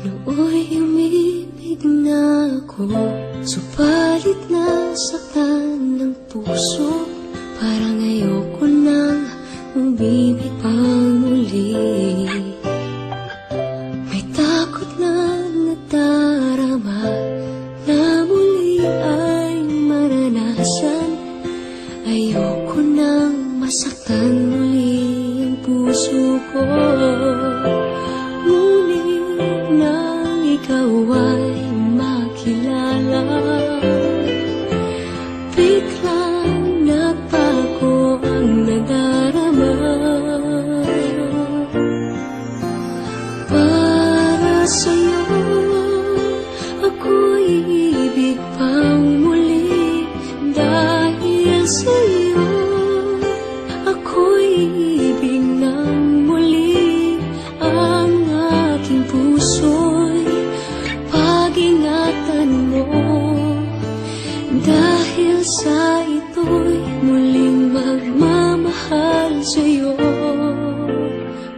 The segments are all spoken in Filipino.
Nooy umibig na ako, subalit nasaktan ng puso. Parang ayoko nang umibig pang muli. May takot na nadarama na muli ay maranasan. Ayoko nang masaktan muli ang puso ko. Ikaw ay makilala, biglang nagbago ang nadarama. Para sa'yo ako'y ibig pang muli. Dahil sa'yo ako'y ibig ng muli. Ang aking puso'y ingatan mo, dahil sa ito'y muling magmamahal sa'yo,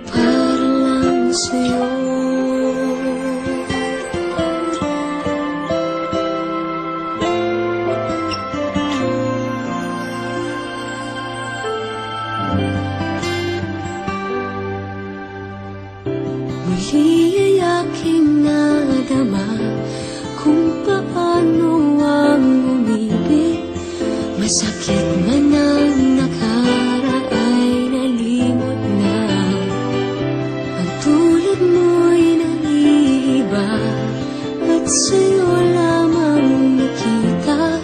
para lang sa'yo. Muli ay aking nadama kung paano ang umibig. Masakit man ang nakaraay, nalimot na. Ang tulad mo'y naiiba, at sa'yo lamang nakita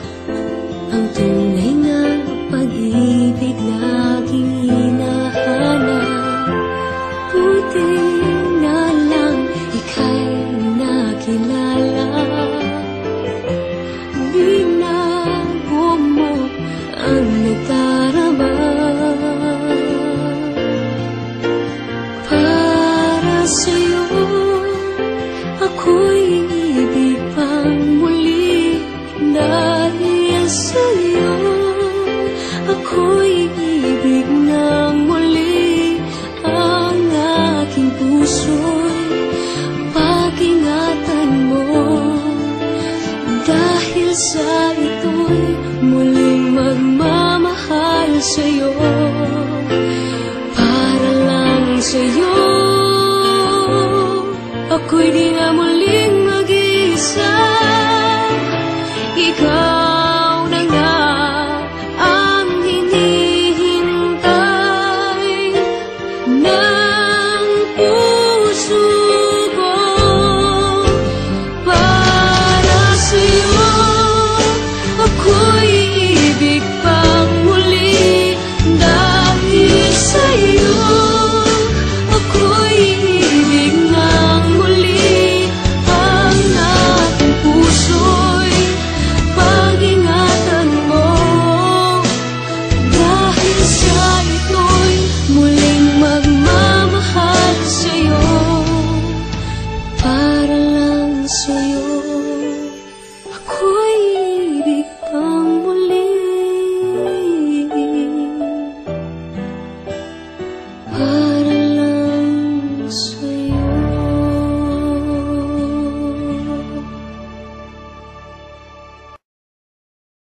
ang tunay na pag-ibig laging hinahanap. Buti na lang ika'y nakilala. Binago mo ang nadarama. Para sa'yo ako'y ibig pang muli. Dahil sa'yo ako'y ibig ng muli. Ang aking puso'y pag-ingatan mo, dahil sa ito'y muling magmamahal sa'yo, para lang sa'yo. Ako'y di na muling mag-iisa. Ikaw na nga ang hinihintay ng puso ko. Para sa'yo ako'y ibig pang muli. Dahil sa'yo ako'y ibig ng muli. Ang aking puso'y pag-ingatan mo, dahil sa ito'y muling magmamahal sa'yo, para lang sa'yo.